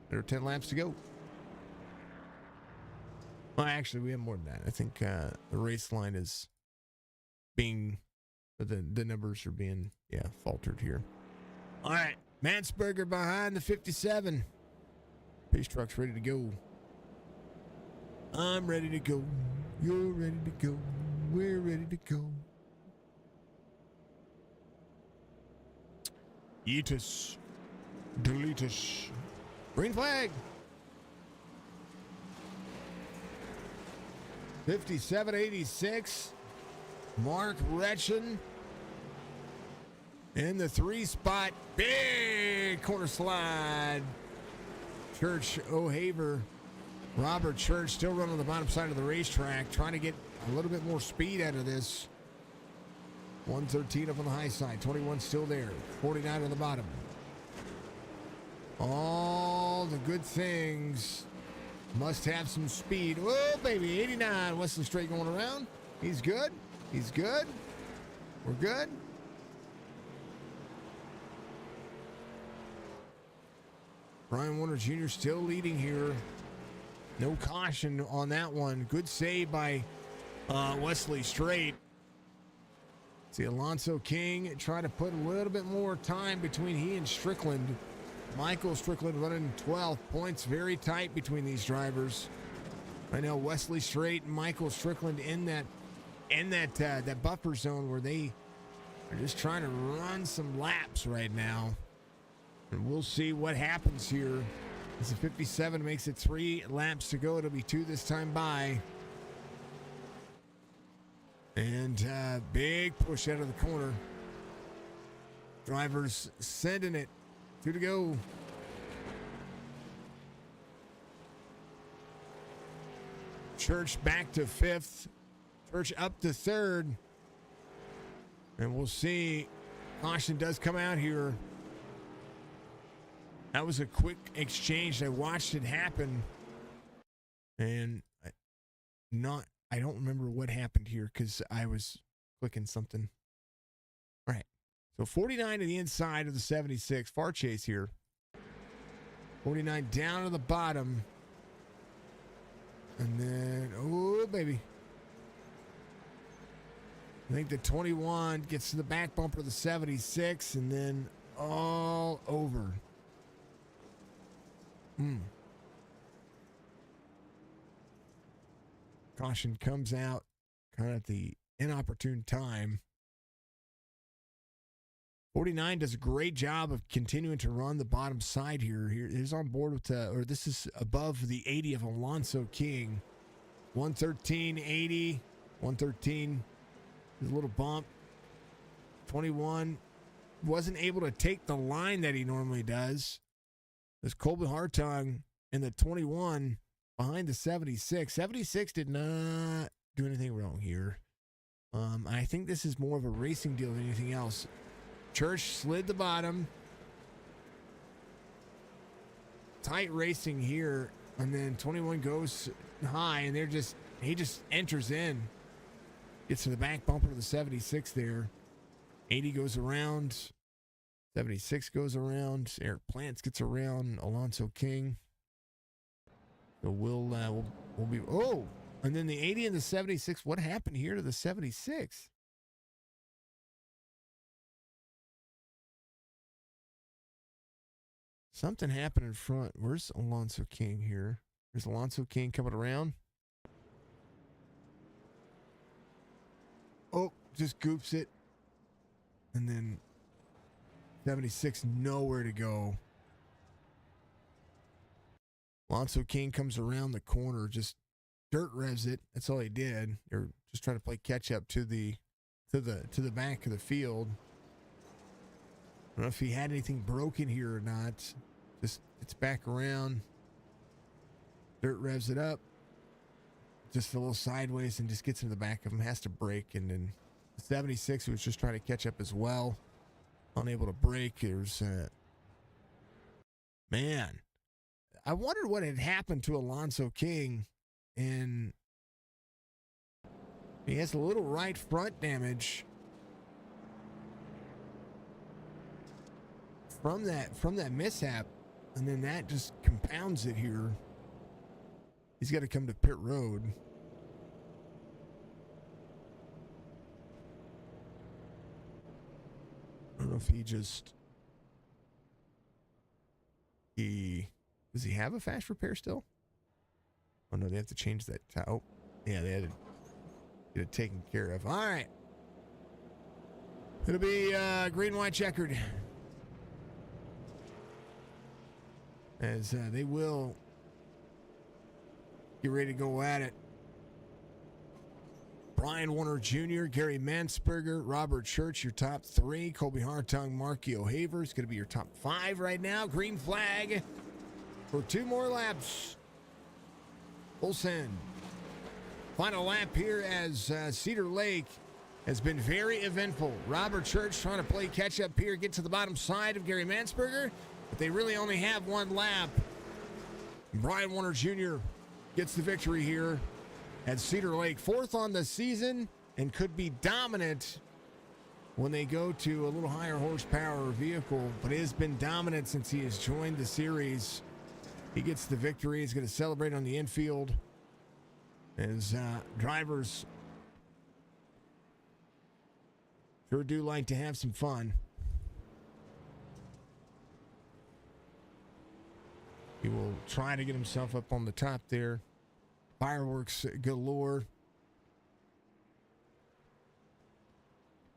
There are 10 laps to go. Well, actually, we have more than that. I think the race line is being, the numbers are being, faltered here. All right. Mansberger behind the 57. Pace truck's ready to go. I'm ready to go. You're ready to go. We're ready to go. Yeetus. Deletus. Green flag. 57.86. Mark Retchen in the 3 spot. Big corner slide. Church O'Haver. Robert Church still running on the bottom side of the racetrack, trying to get a little bit more speed out of this. 113 up on the high side. 21 still there. 49 on the bottom. All the good things must have some speed. Oh, baby, 89. Wesley Straight going around. He's good. He's good. We're good. Brian Warner Jr. still leading here. No caution on that one. Good save by Wesley Straight. See Alonso King try to put a little bit more time between he and Strickland. Michael Strickland running 12 points. Very tight between these drivers. I know Wesley Straight and Michael Strickland in that buffer zone where they are just trying to run some laps right now. And we'll see what happens here. As the 57 makes it 3 laps to go. It'll be 2 this time by. And big push out of the corner. Drivers sending it. 2 to go. Church back to 5th. Church up to 3rd. And we'll see. Caution does come out here. That was a quick exchange. I watched it happen. And I don't remember what happened here because I was clicking something. All right. So 49 to the inside of the 76. Far chase here. 49 down to the bottom. And then, oh, baby. I think the 21 gets to the back bumper of the 76 and then all over. Caution comes out kind of at the inopportune time. 49 does a great job of continuing to run the bottom side here. He's on board with, or this is above the 80 of Alonso King. 113, 80, 113. There's a little bump. 21 wasn't able to take the line that he normally does. There's Colby Hartung in the 21 behind the 76. 76 did not do anything wrong here. I think this is more of a racing deal than anything else. Church slid the bottom. Tight racing here. And then 21 goes high, and he just enters in. Gets to the back bumper of the 76 there. 80 goes around. 76 goes around. Eric Plants gets around Alonso King. So we'll be, oh, and then the 80 and the 76. What happened here to the 76? Something happened in front. Where's Alonso King here? There's Alonso King coming around. Oh, just goops it. And then 76, nowhere to go. Alonso King comes around the corner, just dirt revs it. That's all he did. They're just trying to play catch up to the back of the field. I don't know if he had anything broken here or not. Just it's back around. Dirt revs it up. Just a little sideways and just gets into the back of him. Has to brake. And then the 76 who was just trying to catch up as well. Unable to brake. There's man. I wondered what had happened to Alonso King. And he has a little right front damage. From that mishap, and then that just compounds it here. He's got to come to pit road. I don't know if does he have a fast repair still? Oh no, they have to change that. Oh yeah, they had to get it taken care of. All right, it'll be green, white, checkered. As they will get ready to go at it. Brian Warner Jr., Gary Mansberger, Robert Church, your top three. Colby Hartung, Marky O'Haver is going to be your top five right now. Green flag for 2 more laps. Full send. Final lap here as Cedar Lake has been very eventful. Robert Church trying to play catch up here, get to the bottom side of Gary Mansberger. But they really only have 1 lap. Brian Warner Jr. gets the victory here at Cedar Lake. 4th on the season and could be dominant when they go to a little higher horsepower vehicle. But it has been dominant since he has joined the series. He gets the victory. He's going to celebrate on the infield. As drivers sure do like to have some fun. He will try to get himself up on the top there. Fireworks galore.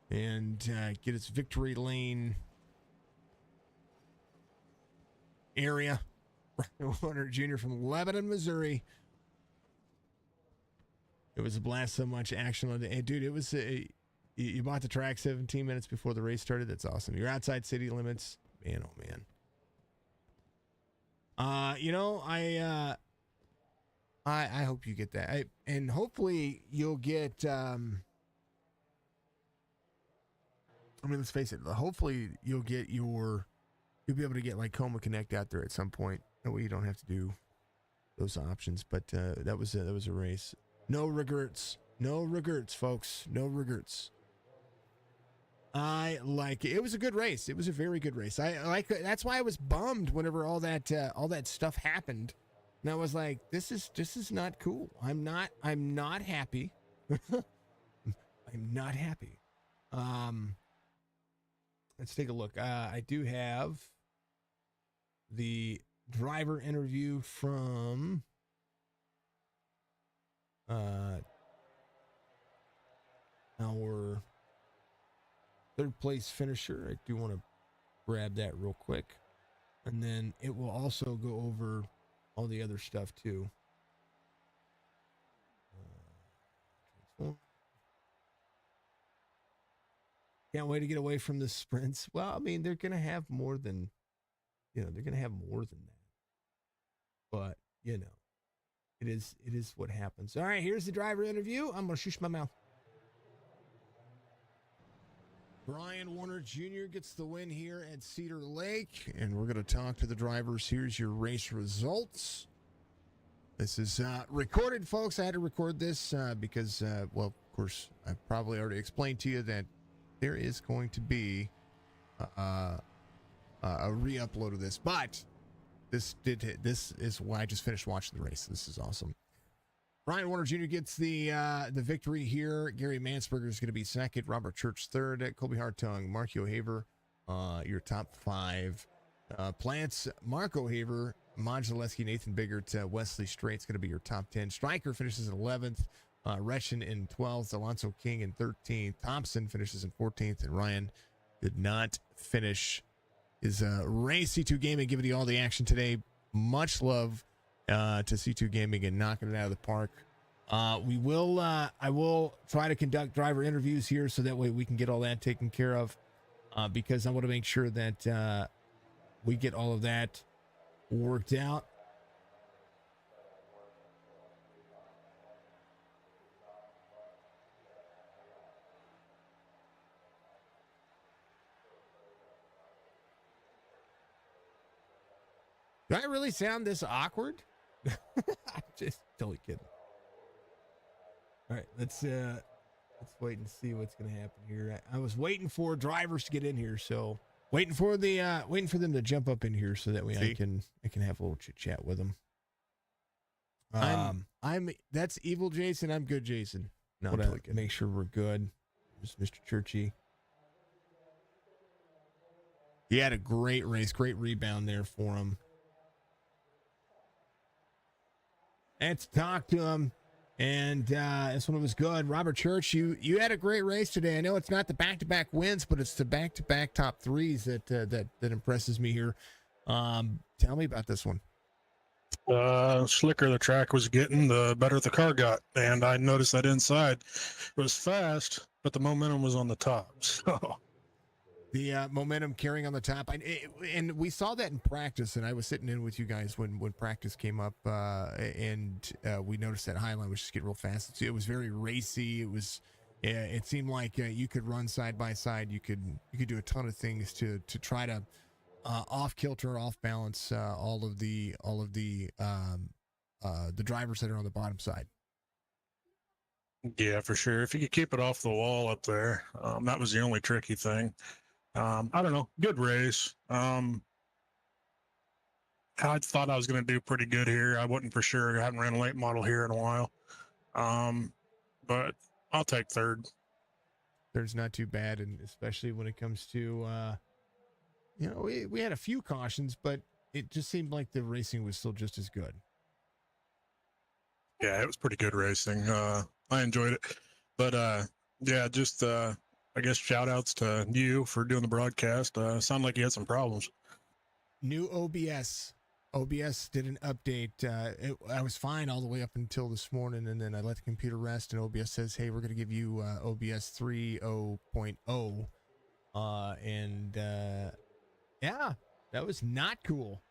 And get his victory lane area. Brian Warner Jr. from Lebanon, Missouri. It was a blast. So much action on the day. Dude, it was you bought the track 17 minutes before the race started. That's awesome. You're outside city limits. Man, oh man. I hope you get that. And hopefully you'll get, let's face it. Hopefully you'll be able to get like Coma Connect out there at some point. That way you don't have to do those options. But that was a race. No regrets. No regrets, folks. No regrets. I like it. It was a good race. It was a very good race. I like that's why I was bummed whenever all that stuff happened. And I was like, this is not cool. I'm not happy. I'm not happy. Let's take a look. I do have the driver interview from our third place finisher. I do want to grab that real quick. And then it will also go over all the other stuff too. Can't wait to get away from the sprints. Well, I mean, they're going to have more than, they're going to have more than that. But, it is what happens. All right, here's the driver interview. I'm going to shush my mouth. Brian Warner Jr. gets the win here at Cedar Lake, and we're going to talk to the drivers. Here's your race results. This is recorded, folks. I had to record this because, of course, I probably already explained to you that there is going to be a re-upload of this, but this is why I just finished watching the race. This is awesome. Brian Warner Jr. gets the victory here. Gary Mansberger is going to be second. Robert Church third. Colby Hartung, Mark O'Haver, your top five. Plants, Mark O'Haver, Maj Zaleski, Nathan Biggert, Wesley Straight's going to be your top 10. Stryker finishes in 11th. Reschen in 12th, Alonso King in 13th, Thompson finishes in 14th, and Ryan did not finish his race. C2 Gaming giving you all the action today. Much love to C2 Gaming and knocking it out of the park. I will try to conduct driver interviews here so that way we can get all that taken care of because I want to make sure that we get all of that worked out. Do I really sound this awkward? I'm just totally kidding. All right, let's wait and see what's going to happen here. I was waiting for drivers to get in here, so waiting for them to jump up in here so that way I can have a little chit chat with them. That's evil Jason. I'm good, Jason. No, I'm totally good. Make sure we're good. Just Mr. Churchy. He had a great race, great rebound there for him. Let's talk to him. And this one was good. Robert Church, you had a great race today. I know it's not the back-to-back wins, but it's the back-to-back top threes that impresses me here. Tell me about this one. Slicker the track was getting, the better the car got. And I noticed that inside it was fast, but the momentum was on the top. So the momentum carrying on the top. And we saw that in practice, and I was sitting in with you guys when practice came up, and we noticed that Highline was just getting real fast. It was very racy. It seemed like you could run side by side. You could do a ton of things to try to off kilter, off balance all of the drivers that are on the bottom side. Yeah, for sure. If you could keep it off the wall up there, that was the only tricky thing. I don't know. Good race. I thought I was going to do pretty good here. I wasn't for sure. I haven't ran a late model here in a while. But I'll take third. Third's not too bad, and especially when it comes to, we had a few cautions, but it just seemed like the racing was still just as good. Yeah, it was pretty good racing. I enjoyed it. But, yeah, just... I guess shout outs to you for doing the broadcast. Sounded like you had some problems. New OBS. OBS did an update. I was fine all the way up until this morning, and then I let the computer rest, and OBS says, hey, we're going to give you OBS 3.0. Yeah, that was not cool.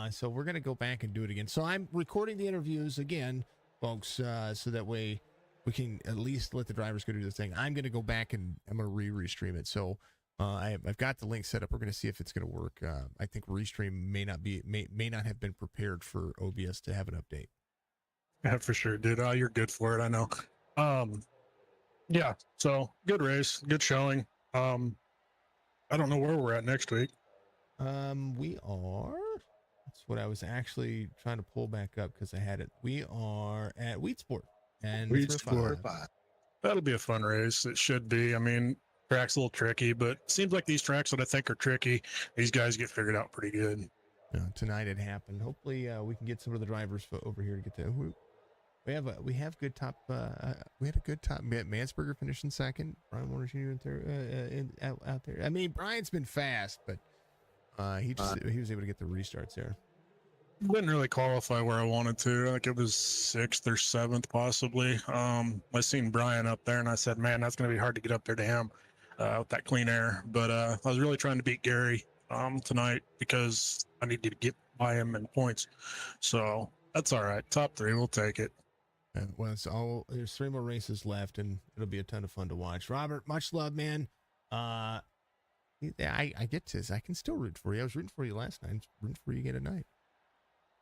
So we're going to go back and do it again. So I'm recording the interviews again, folks, so that way we can at least let the drivers go do the thing. I'm going to go back and I'm going to restream it. So I've got the link set up. We're going to see if it's going to work. I think restream may not have been prepared for OBS to have an update. Yeah, for sure, dude. You're good for it. I know. Yeah. So good race, good showing. I don't know where we're at next week. We are. That's what I was actually trying to pull back up because I had it. We are at Wheat Sport. And Wheat Sport. That'll be a fun race. It should be. I mean, track's a little tricky, but it seems like these tracks that I think are tricky, these guys get figured out pretty good. Tonight it happened. Hopefully, we can get some of the drivers over here to get there. We have good top. We had a good top. Mansberger finishing second. Brian Warner Jr. Out there. I mean, Brian's been fast, but he was able to get the restarts there. Didn't really qualify where I wanted to. I think it was 6th or 7th, possibly. I seen Brian up there, and I said, "Man, that's going to be hard to get up there to him with that clean air." But I was really trying to beat Gary tonight because I needed to get by him in points. So that's all right. Top 3, we'll take it. Well, there's 3 more races left, and it'll be a ton of fun to watch. Robert, much love, man. I get this. I can still root for you. I was rooting for you last night. I'm rooting for you again tonight.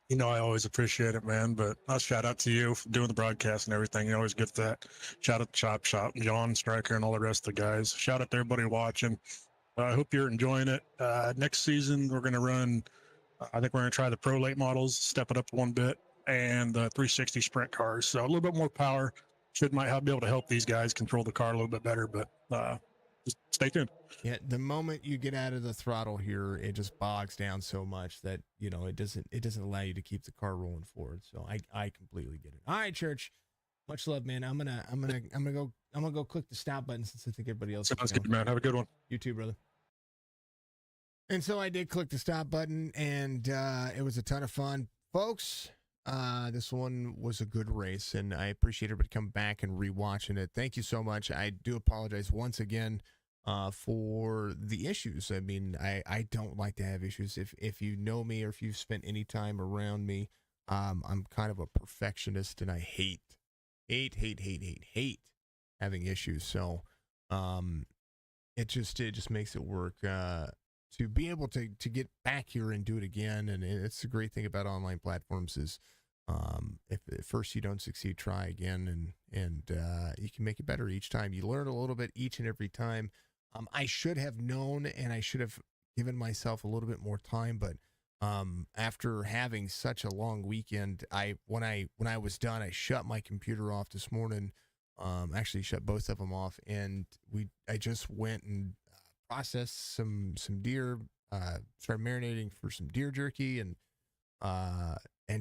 You know, I always appreciate it, man. But I'll shout out to you for doing the broadcast and everything. You always get that. Shout out to Chop Shop, John Stryker, and all the rest of the guys. Shout out to everybody watching. I hope you're enjoying it. Next season, we're going to run, I think we're going to try the Pro Late models, step it up one bit, and the 360 sprint cars. So a little bit more power. Might be able to help these guys control the car a little bit better, but just stay tuned. Yeah, the moment you get out of the throttle here, it just bogs down so much that it doesn't allow you to keep the car rolling forward. So I completely get it. All right, Church, much love, man. I'm gonna go click the stop button since I think everybody else. Sounds good, man. Have a good one. You too, brother. And so I did click the stop button, and it was a ton of fun, folks. This one was a good race, and I appreciate everybody coming back and rewatching it. Thank you so much. I do apologize once again for the issues. I mean, I don't like to have issues. If you know me or if you've spent any time around me, I'm kind of a perfectionist, and I hate having issues. So it just makes it work. To be able to get back here and do it again, and it's the great thing about online platforms is if at first you don't succeed, try again, and you can make it better each time. You learn a little bit each and every time. I should have known, and I should have given myself a little bit more time, but after having such a long weekend, when I was done, I shut my computer off this morning. Actually shut both of them off, and I just went and processed some deer, started marinating for some deer jerky, and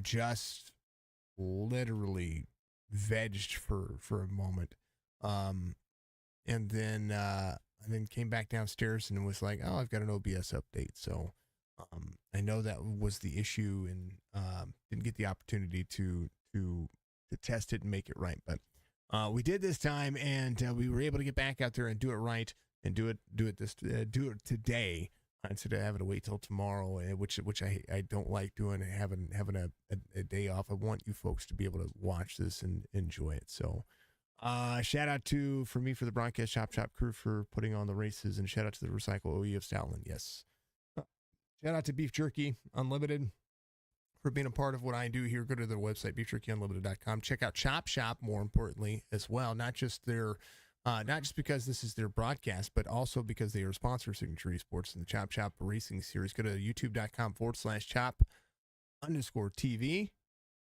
just literally vegged for a moment, and then came back downstairs and was like, oh, I've got an OBS update. So I know that was the issue, and didn't get the opportunity to test it and make it right, but we did this time, and we were able to get back out there and do it right. And do it today instead of having to wait till tomorrow, which I don't like doing, having a day off. I want you folks to be able to watch this and enjoy it. So shout out for the broadcast Chop crew for putting on the races, and shout out to the Recycle OE of Stoutland. Yes. Shout out to Beef Jerky Unlimited for being a part of what I do here. Go to their website, beefjerkyunlimited.com. Check out Chop Shop, more importantly, as well. Not just because this is their broadcast, but also because they are a sponsor of Signature Esports and the Chop Shop Racing Series. Go to youtube.com/chop_TV.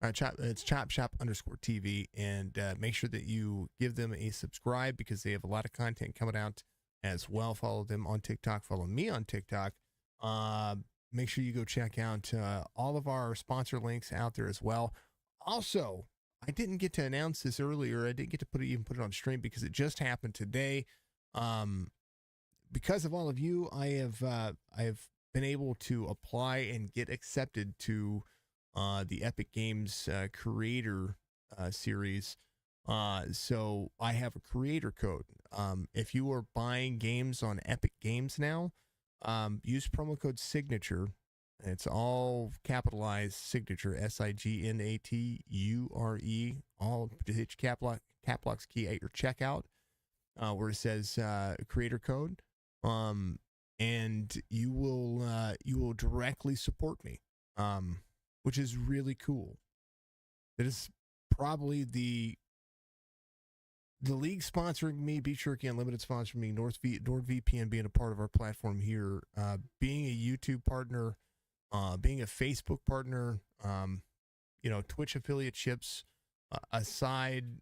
It's Chop Shop _TV, and make sure that you give them a subscribe because they have a lot of content coming out as well. Follow them on TikTok. Follow me on TikTok. Make sure you go check out all of our sponsor links out there as well. Also, I didn't get to announce this earlier. I didn't get to put it on stream because it just happened today. Because of all of you, I have been able to apply and get accepted to the Epic Games Creator Series. So I have a creator code. If you are buying games on Epic Games now, use promo code SIGNATURE. It's all capitalized signature, SIGNATURE, all hit caps key at your checkout, where it says creator code, and you will directly support me, which is really cool. It is probably the league sponsoring me, Beef Jerky Unlimited sponsoring me, NordVPN being a part of our platform here, being a YouTube partner, being a Facebook partner, Twitch affiliate ships aside,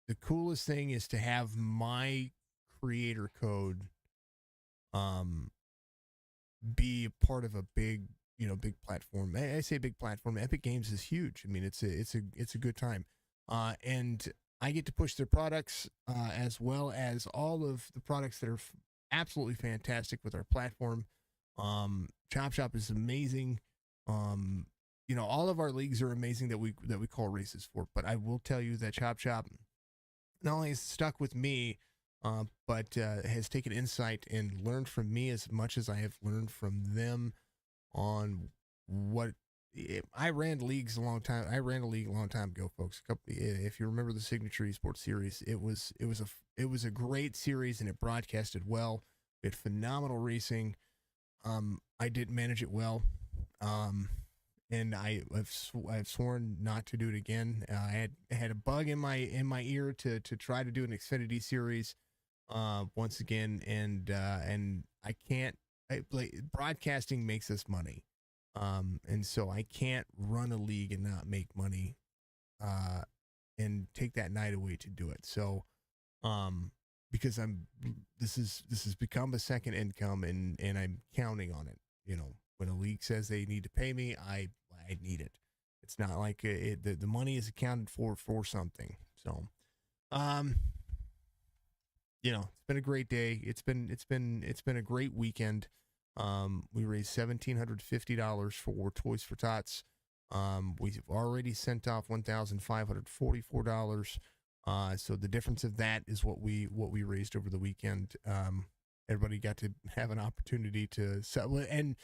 the coolest thing is to have my creator code be a part of a big, big platform. I say big platform. Epic Games is huge. I mean, it's a good time. And I get to push their products as well as all of the products that are absolutely fantastic with our platform. Chop Shop is amazing. All of our leagues are amazing that we call races for. But I will tell you that Chop Shop not only has stuck with me, but has taken insight and learned from me as much as I have learned from them on what I ran leagues a long time. I ran a league a long time ago, folks. If you remember the Signature Esports series, it was a great series and it broadcasted well. We had phenomenal racing. I didn't manage it well. And I've sworn not to do it again. I had a bug in my ear to try to do an Xfinity series once again, and I can't. Broadcasting makes us money, and so I can't run a league and not make money, and take that night away to do it. So, because this has become a second income, and I'm counting on it. When a league says they need to pay me, I need it. It's not like the money is accounted for something. So, it's been a great day. It's been a great weekend. We raised $1,750 for Toys for Tots. We've already sent off $1,544. So the difference of that is what we raised over the weekend. Everybody got to have an opportunity to sell, and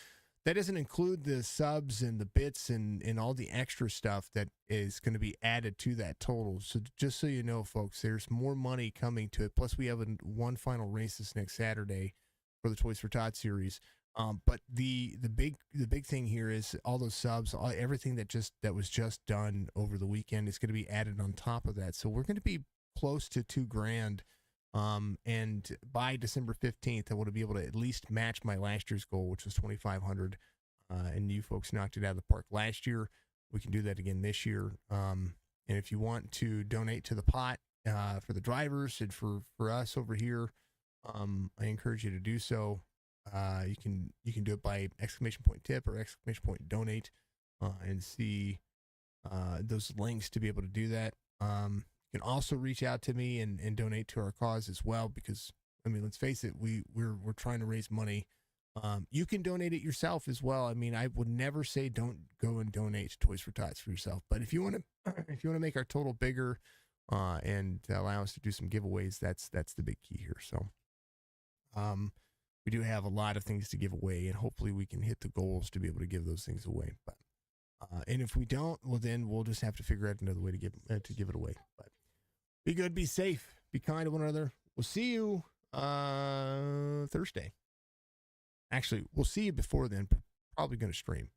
that doesn't include the subs and the bits and all the extra stuff that is going to be added to that total. So just so you know, folks, there's more money coming to it. Plus, we have one final race this next Saturday for the Toys for Tots series. But the big thing here is all those subs, everything that was just done over the weekend is going to be added on top of that. So we're going to be close to $2,000. And by December 15th, I want to be able to at least match my last year's goal, which was 2,500. And you folks knocked it out of the park last year. We can do that again this year. And if you want to donate to the pot for the drivers and for us over here, I encourage you to do so. You can do it by !tip or !donate, and see those links to be able to do that. You can also reach out to me and donate to our cause as well, because I mean, let's face it, we're trying to raise money. You can donate it yourself as well. I mean, I would never say don't go and donate to Toys for Tots for yourself, but if you want to make our total bigger and allow us to do some giveaways, that's the big key here. So we do have a lot of things to give away, and hopefully we can hit the goals to be able to give those things away. But and if we don't, well, then we'll just have to figure out another way to give it away. But be good, be safe, be kind to one another. We'll see you Thursday. Actually, we'll see you before then. Probably going to stream.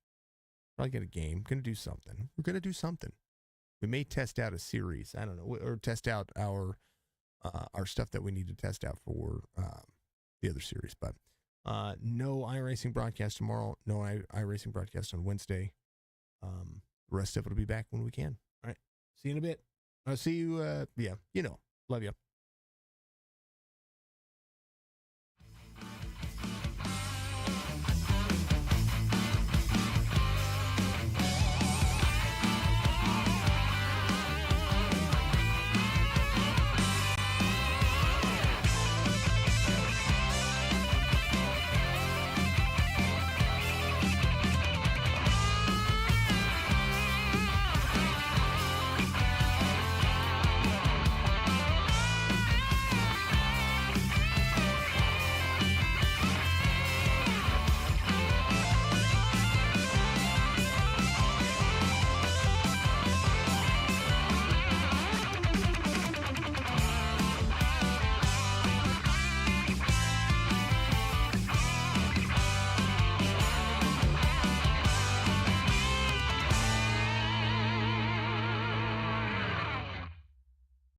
Probably get a game. Going to do something. We're going to do something. We may test out a series. I don't know, or test out our stuff that we need to test out for the other series. But no iRacing broadcast tomorrow. No iRacing broadcast on Wednesday. The rest of it will be back when we can. All right. See you in a bit. I'll see you. Love you.